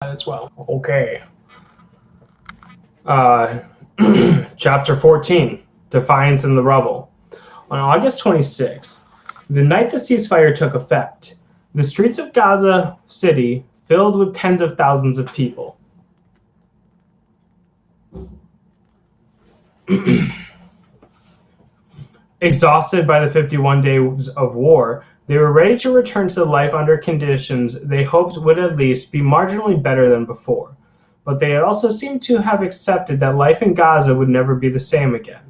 as well. Okay. Uh, Chapter 14, Defiance in the Rubble. On August 26th, the night the ceasefire took effect, the streets of Gaza City filled with tens of thousands of people. Exhausted by the 51 days of war, they were ready to return to life under conditions they hoped would at least be marginally better than before. But they had also seemed to have accepted that life in Gaza would never be the same again.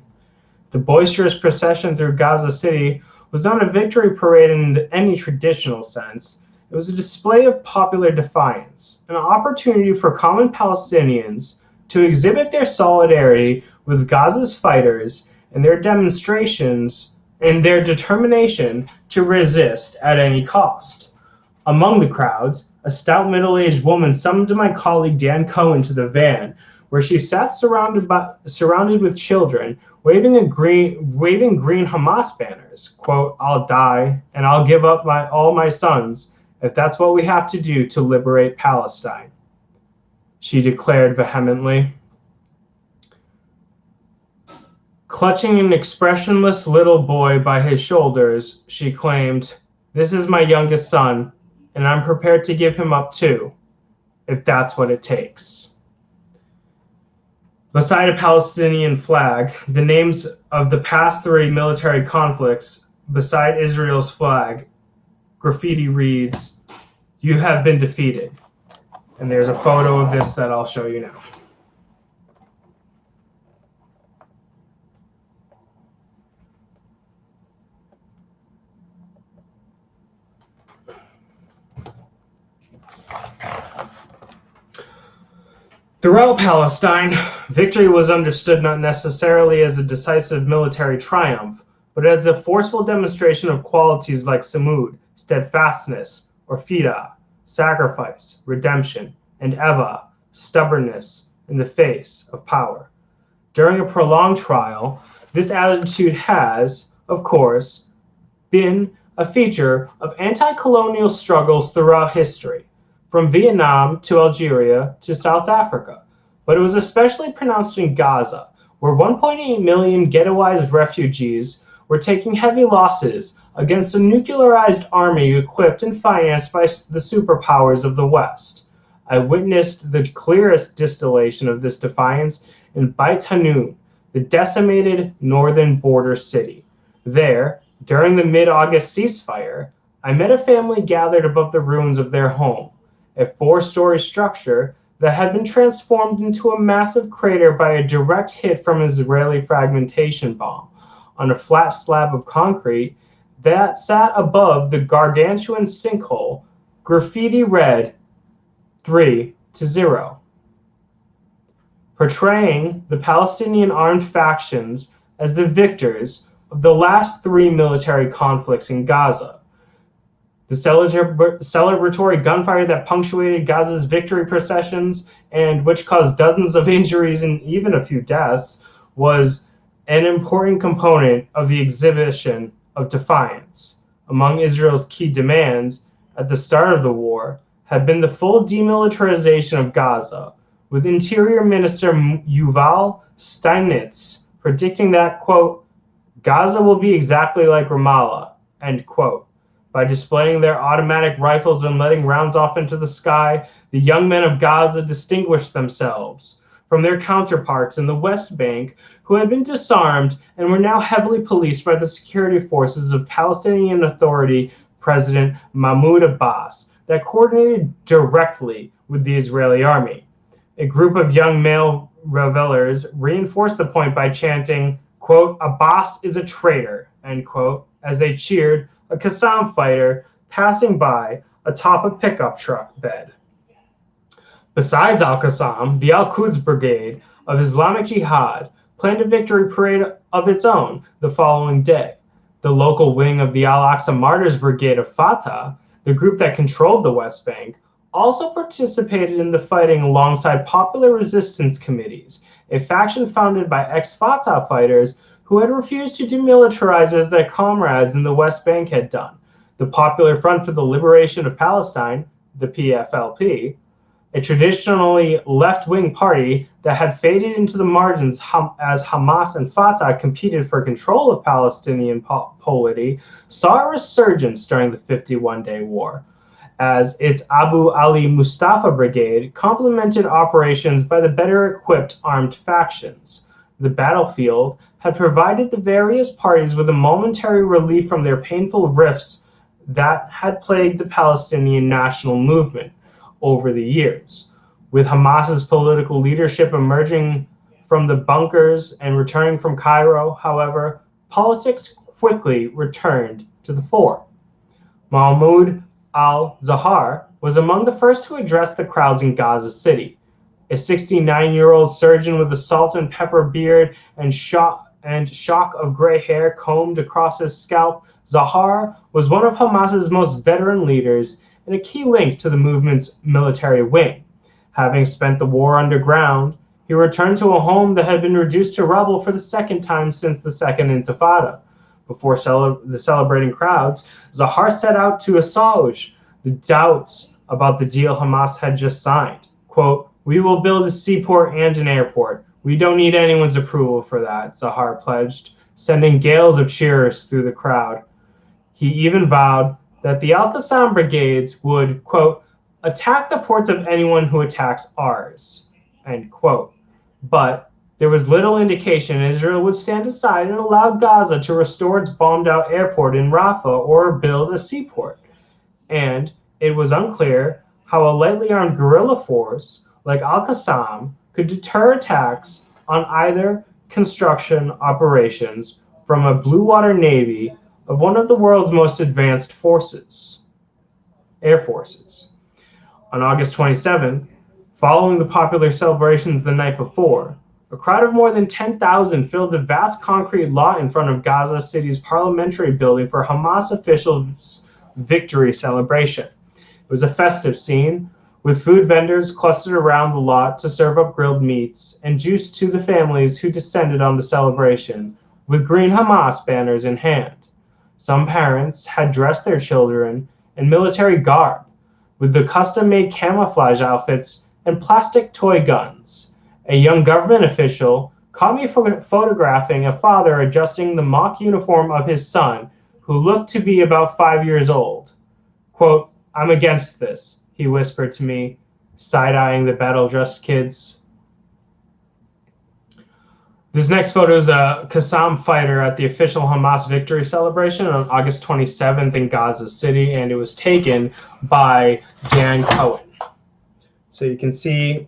The boisterous procession through Gaza City was not a victory parade in any traditional sense. It was a display of popular defiance, an opportunity for common Palestinians to exhibit their solidarity with Gaza's fighters and their demonstrations and their determination to resist at any cost. Among the crowds, a stout middle-aged woman summoned my colleague Dan Cohen to the van, where she sat surrounded with children, waving green Hamas banners. Quote, "I'll die and I'll give up all my sons if that's what we have to do to liberate Palestine," she declared vehemently. Clutching an expressionless little boy by his shoulders, she claimed, "This is my youngest son, and I'm prepared to give him up too, if that's what it takes." Beside a Palestinian flag, the names of the past three military conflicts, beside Israel's flag, graffiti reads, "You have been defeated." And there's a photo of this that I'll show you now. Throughout Palestine, victory was understood not necessarily as a decisive military triumph, but as a forceful demonstration of qualities like samud, steadfastness, or fidah, sacrifice, redemption, and eva, stubbornness in the face of power. During a prolonged trial, this attitude has, of course, been a feature of anti-colonial struggles throughout history, from Vietnam to Algeria to South Africa, but it was especially pronounced in Gaza, where 1.8 million ghettoized refugees were taking heavy losses against a nuclearized army equipped and financed by the superpowers of the West. I witnessed the clearest distillation of this defiance in Beit Hanun, the decimated northern border city. There, during the mid-August ceasefire, I met a family gathered above the ruins of their home, a four-story structure that had been transformed into a massive crater by a direct hit from an Israeli fragmentation bomb on a flat slab of concrete that sat above the gargantuan sinkhole. Graffiti read 3-0, portraying the Palestinian armed factions as the victors of the last three military conflicts in Gaza. The celebratory gunfire that punctuated Gaza's victory processions and which caused dozens of injuries and even a few deaths was an important component of the exhibition of defiance. Among Israel's key demands at the start of the war had been the full demilitarization of Gaza, with Interior Minister Yuval Steinitz predicting that, quote, "Gaza will be exactly like Ramallah," end quote. By displaying their automatic rifles and letting rounds off into the sky, the young men of Gaza distinguished themselves from their counterparts in the West Bank, who had been disarmed and were now heavily policed by the security forces of Palestinian Authority President Mahmoud Abbas that coordinated directly with the Israeli army. A group of young male revelers reinforced the point by chanting, quote, "Abbas is a traitor," end quote, as they cheered a Qassam fighter passing by atop a pickup truck bed. Besides Al-Qassam, the Al-Quds Brigade of Islamic Jihad planned a victory parade of its own the following day. The local wing of the Al-Aqsa Martyrs Brigade of Fatah, the group that controlled the West Bank, also participated in the fighting alongside Popular Resistance Committees, a faction founded by ex-Fatah fighters who had refused to demilitarize as their comrades in the West Bank had done. The Popular Front for the Liberation of Palestine, the PFLP, a traditionally left-wing party that had faded into the margins as Hamas and Fatah competed for control of Palestinian polity, saw a resurgence during the 51-day war, as its Abu Ali Mustafa Brigade complemented operations by the better-equipped armed factions. The battlefield had provided the various parties with a momentary relief from their painful rifts that had plagued the Palestinian national movement over the years. With Hamas's political leadership emerging from the bunkers and returning from Cairo, however, politics quickly returned to the fore. Mahmoud al-Zahar was among the first to address the crowds in Gaza City. A 69-year-old surgeon with a salt and pepper beard and shock of gray hair combed across his scalp, Zahar was one of Hamas's most veteran leaders and a key link to the movement's military wing. Having spent the war underground, he returned to a home that had been reduced to rubble for the second time since the Second Intifada. Before the celebrating crowds, Zahar set out to assuage the doubts about the deal Hamas had just signed. Quote, "We will build a seaport and an airport. We don't need anyone's approval for that," Zahar pledged, sending gales of cheers through the crowd. He even vowed that the Al-Qassam brigades would, quote, "attack the ports of anyone who attacks ours," end quote. But there was little indication Israel would stand aside and allow Gaza to restore its bombed-out airport in Rafah or build a seaport. And it was unclear how a lightly armed guerrilla force like Al-Qassam could deter attacks on either construction operations from a blue water navy of one of the world's most advanced air forces. On August 27th, following the popular celebrations the night before, a crowd of more than 10,000 filled the vast concrete lot in front of Gaza City's parliamentary building for Hamas officials' victory celebration. It was a festive scene, with food vendors clustered around the lot to serve up grilled meats and juice to the families who descended on the celebration, with green Hamas banners in hand. Some parents had dressed their children in military garb, with the custom-made camouflage outfits and plastic toy guns. A young government official caught me photographing a father adjusting the mock uniform of his son, who looked to be about 5 years old. Quote, "I'm against this," he whispered to me, side-eyeing the battle-dressed kids. This next photo is a Qassam fighter at the official Hamas victory celebration on August 27th in Gaza City, and it was taken by Jan Cohen. So you can see,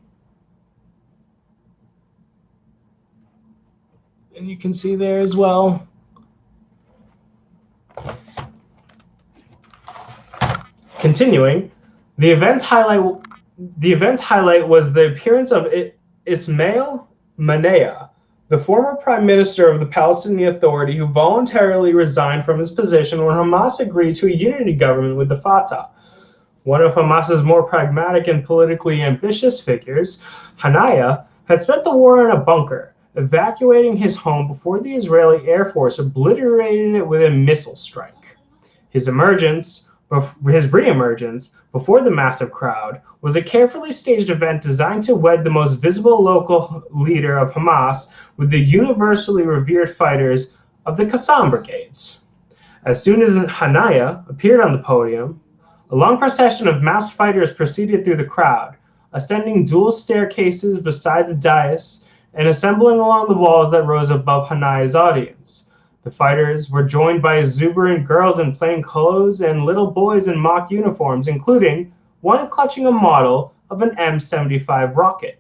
and you can see there as well. Continuing, the event's highlight was the appearance of Ismail Haniyeh, the former prime minister of the Palestinian Authority, who voluntarily resigned from his position when Hamas agreed to a unity government with the Fatah. One of Hamas's more pragmatic and politically ambitious figures, Haniyeh had spent the war in a bunker, evacuating his home before the Israeli Air Force obliterated it with a missile strike. His re-emergence before the massive crowd was a carefully staged event designed to wed the most visible local leader of Hamas with the universally revered fighters of the Qassam brigades. As soon as Haniyeh appeared on the podium, a long procession of masked fighters proceeded through the crowd, ascending dual staircases beside the dais and assembling along the walls that rose above Haniyeh's audience. The fighters were joined by exuberant girls in plain clothes and little boys in mock uniforms, including one clutching a model of an M75 rocket.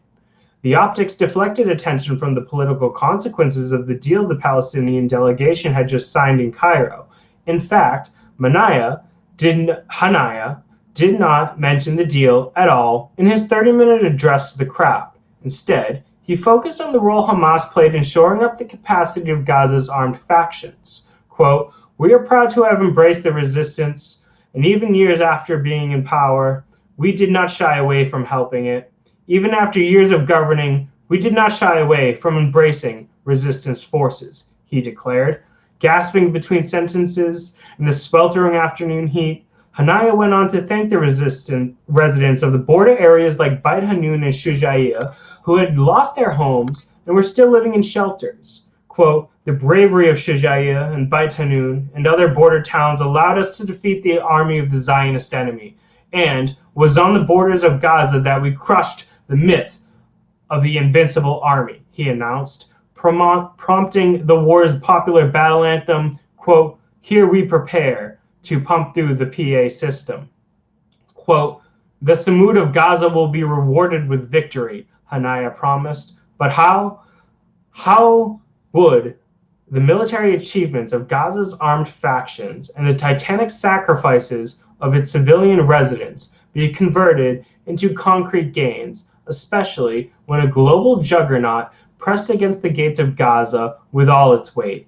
The optics deflected attention from the political consequences of the deal the Palestinian delegation had just signed in Cairo. In fact, Haniyeh did not mention the deal at all in his 30-minute address to the crowd. Instead, he focused on the role Hamas played in shoring up the capacity of Gaza's armed factions. Quote, "We are proud to have embraced the resistance, and even years after being in power, we did not shy away from helping it. Even after years of governing, we did not shy away from embracing resistance forces," he declared. Gasping between sentences in the sweltering afternoon heat, Hanaya went on to thank the residents of the border areas like Beit Hanun and Shujaiya, who had lost their homes and were still living in shelters. Quote, the bravery of Shujaiya and Beit Hanun and other border towns allowed us to defeat the army of the Zionist enemy, and was on the borders of Gaza that we crushed the myth of the invincible army, he announced, prompting the war's popular battle anthem, quote, here we prepare, to pump through the PA system. Quote, the Samud of Gaza will be rewarded with victory, Hanaya promised. But how? How would the military achievements of Gaza's armed factions and the titanic sacrifices of its civilian residents be converted into concrete gains, especially when a global juggernaut pressed against the gates of Gaza with all its weight?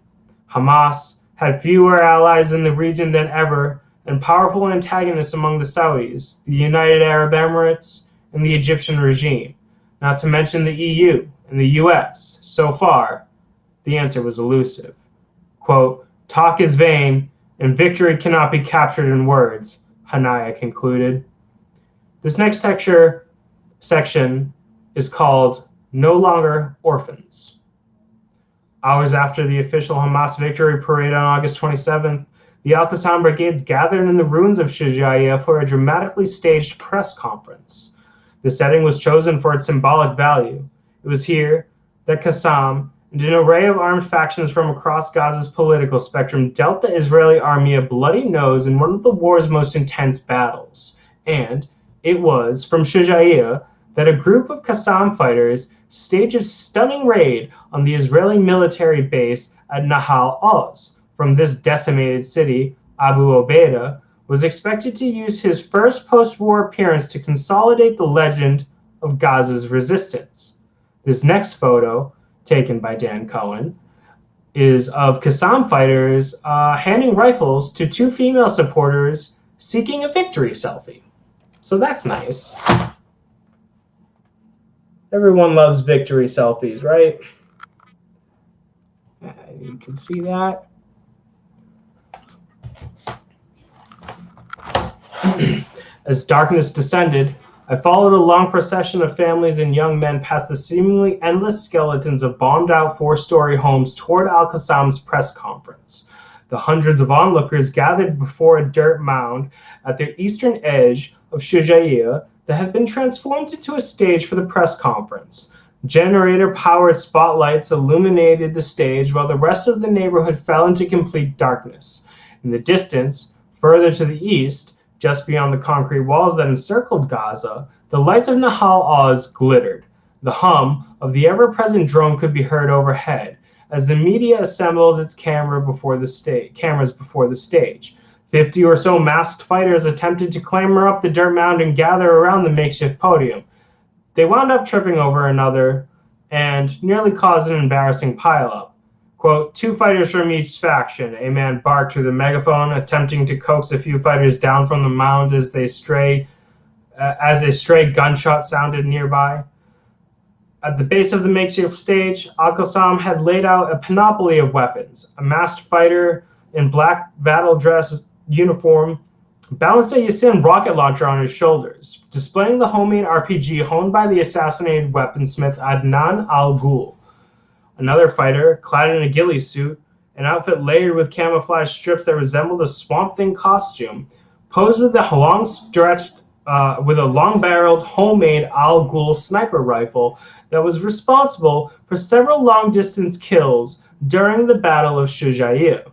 Hamas had fewer allies in the region than ever, and powerful antagonists among the Saudis, the United Arab Emirates, and the Egyptian regime, not to mention the EU and the US. So far, the answer was elusive. Quote, talk is vain, and victory cannot be captured in words, Hanaya concluded. This next section is called No Longer Orphans. Hours after the official Hamas victory parade on August 27th, the Al-Qassam brigades gathered in the ruins of Shujaiya for a dramatically staged press conference. The setting was chosen for its symbolic value. It was here that Qassam and an array of armed factions from across Gaza's political spectrum dealt the Israeli army a bloody nose in one of the war's most intense battles. And it was from Shujaiya that a group of Qassam fighters staged a stunning raid on the Israeli military base at Nahal Oz. From this decimated city, Abu Obaida was expected to use his first post-war appearance to consolidate the legend of Gaza's resistance. This next photo, taken by Dan Cohen, is of Qassam fighters handing rifles to two female supporters seeking a victory selfie. So that's nice. Everyone loves victory selfies, right? You can see that. As darkness descended, I followed a long procession of families and young men past the seemingly endless skeletons of bombed-out four-story homes toward Al-Qassam's press conference. The hundreds of onlookers gathered before a dirt mound at the eastern edge of Shujaiya that had been transformed into a stage for the press conference. Generator-powered spotlights illuminated the stage while the rest of the neighborhood fell into complete darkness. In the distance, further to the east, just beyond the concrete walls that encircled Gaza, the lights of Nahal Oz glittered. The hum of the ever-present drone could be heard overhead as the media assembled its cameras before the stage. 50 or so masked fighters attempted to clamber up the dirt mound and gather around the makeshift podium. They wound up tripping over another and nearly caused an embarrassing pileup. Quote, 2 fighters from each faction, a man barked through the megaphone, attempting to coax a few fighters down from the mound as a stray gunshot sounded nearby. At the base of the makeshift stage, Al-Qassam had laid out a panoply of weapons. A masked fighter in black battle dress uniform balanced a Yasin rocket launcher on his shoulders, displaying the homemade RPG honed by the assassinated weaponsmith Adnan al-Ghul. Another fighter, clad in a ghillie suit, an outfit layered with camouflage strips that resembled a Swamp Thing costume, posed with a long-barreled homemade al-Ghul sniper rifle that was responsible for several long-distance kills during the Battle of Shujaiya.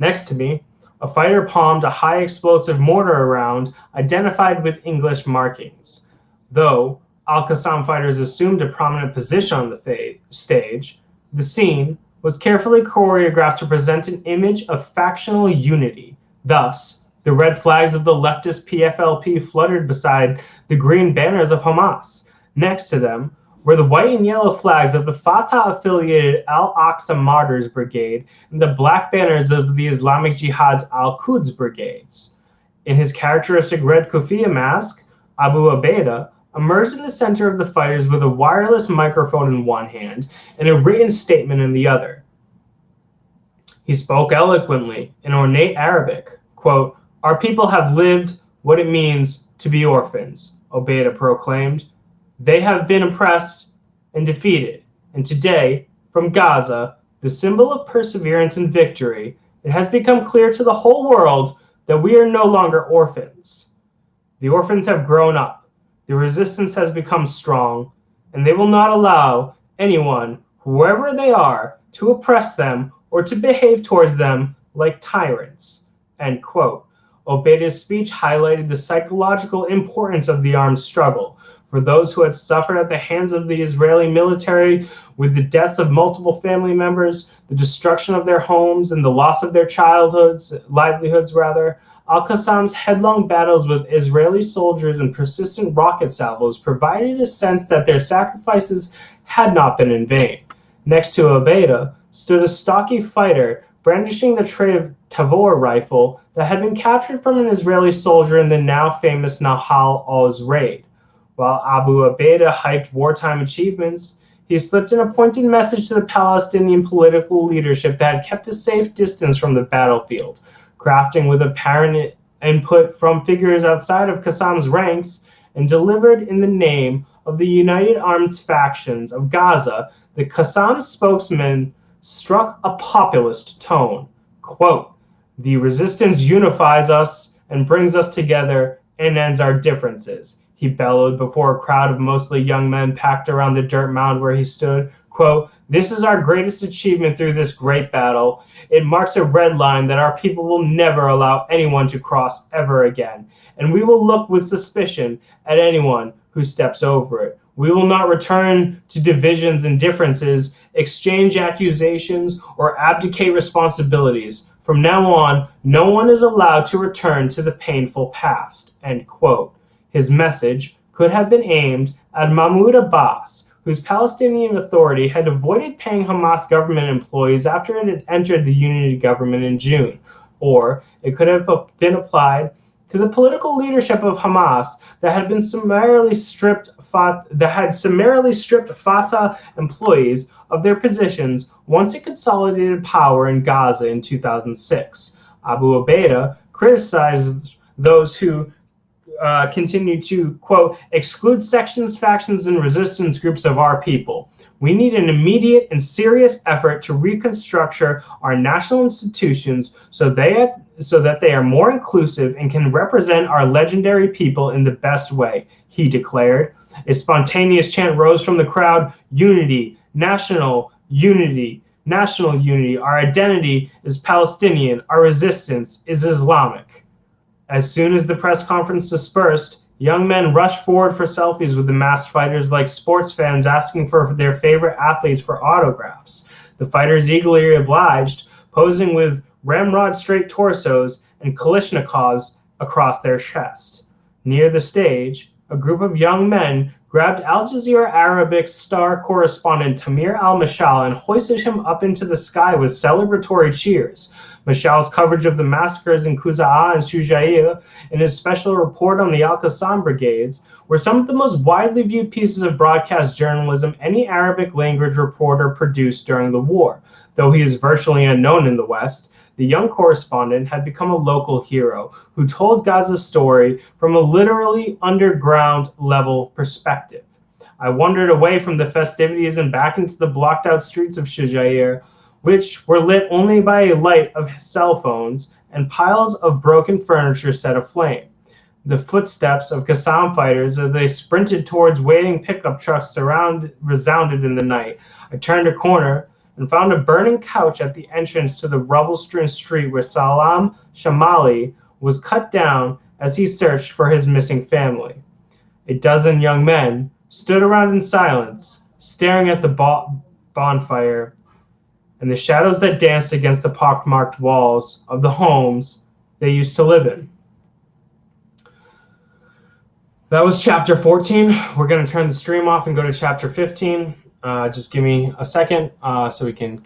Next to me, a fighter palmed a high-explosive mortar round identified with English markings. Though Al-Qassam fighters assumed a prominent position on the stage, the scene was carefully choreographed to present an image of factional unity. Thus, the red flags of the leftist PFLP fluttered beside the green banners of Hamas. Next to them were the white and yellow flags of the Fatah-affiliated Al-Aqsa Martyrs Brigade and the black banners of the Islamic Jihad's Al-Quds Brigades. In his characteristic red kufiya mask, Abu Obaida emerged in the center of the fighters with a wireless microphone in one hand and a written statement in the other. He spoke eloquently in ornate Arabic, quote, Our people have lived what it means to be orphans, Obeda proclaimed. They have been oppressed and defeated, and today, from Gaza, the symbol of perseverance and victory, it has become clear to the whole world that we are no longer orphans. The orphans have grown up, the resistance has become strong, and they will not allow anyone, whoever they are, to oppress them or to behave towards them like tyrants. End quote. Obeda's speech highlighted the psychological importance of the armed struggle for those who had suffered at the hands of the Israeli military with the deaths of multiple family members, the destruction of their homes, and the loss of their livelihoods. Al-Qassam's headlong battles with Israeli soldiers and persistent rocket salvos provided a sense that their sacrifices had not been in vain. Next to Obeda stood a stocky fighter brandishing the Tavor rifle that had been captured from an Israeli soldier in the now famous Nahal Oz raid. While Abu Obeda hyped wartime achievements, he slipped an appointed message to the Palestinian political leadership that had kept a safe distance from the battlefield, crafting with apparent input from figures outside of Qassam's ranks and delivered in the name of the United Armed Factions of Gaza. The Qassam spokesman struck a populist tone. Quote, "The resistance unifies us and brings us together and ends our differences," he bellowed before a crowd of mostly young men packed around the dirt mound where he stood. Quote, "This is our greatest achievement through this great battle. It marks a red line that our people will never allow anyone to cross ever again, and we will look with suspicion at anyone who steps over it. We will not return to divisions and differences, exchange accusations, or abdicate responsibilities. From now on, no one is allowed to return to the painful past." End quote. His message could have been aimed at Mahmoud Abbas, whose Palestinian Authority had avoided paying Hamas government employees after it had entered the unity government in June, or it could have been applied to the political leadership of Hamas that had summarily stripped Fatah employees of their positions once it consolidated power in Gaza in 2006. Abu Obeda criticized those who continue to, quote, "exclude sections, factions, and resistance groups of our people. We need an immediate and serious effort to reconstruct our national institutions so that they are more inclusive and can represent our legendary people in the best way," he declared. A spontaneous chant rose from the crowd: "Unity, national unity, national unity. Our identity is Palestinian. Our resistance is Islamic." As soon as the press conference dispersed, young men rushed forward for selfies with the masked fighters like sports fans asking for their favorite athletes for autographs. The fighters eagerly obliged, posing with ramrod-straight torsos and Kalashnikovs across their chest. Near the stage, a group of young men grabbed Al Jazeera Arabic star correspondent Tamir al-Mashal and hoisted him up into the sky with celebratory cheers. Mashal's coverage of the massacres in Quzaa and Shujaia and his special report on the Al-Qassam brigades were some of the most widely viewed pieces of broadcast journalism any Arabic language reporter produced during the war. Though he is virtually unknown in the West, the young correspondent had become a local hero who told Gaza's story from a literally underground level perspective. I wandered away from the festivities and back into the blocked out streets of Shujair, which were lit only by a light of cell phones and piles of broken furniture set aflame. The footsteps of Qassam fighters as they sprinted towards waiting pickup trucks resounded in the night. I turned a corner and found a burning couch at the entrance to the rubble-strewn street where Salam Shamali was cut down as he searched for his missing family. A dozen young men stood around in silence, staring at the bonfire and the shadows that danced against the pockmarked walls of the homes they used to live in. That was chapter 14. We're going to turn the stream off and go to chapter 15. Just give me a second so we can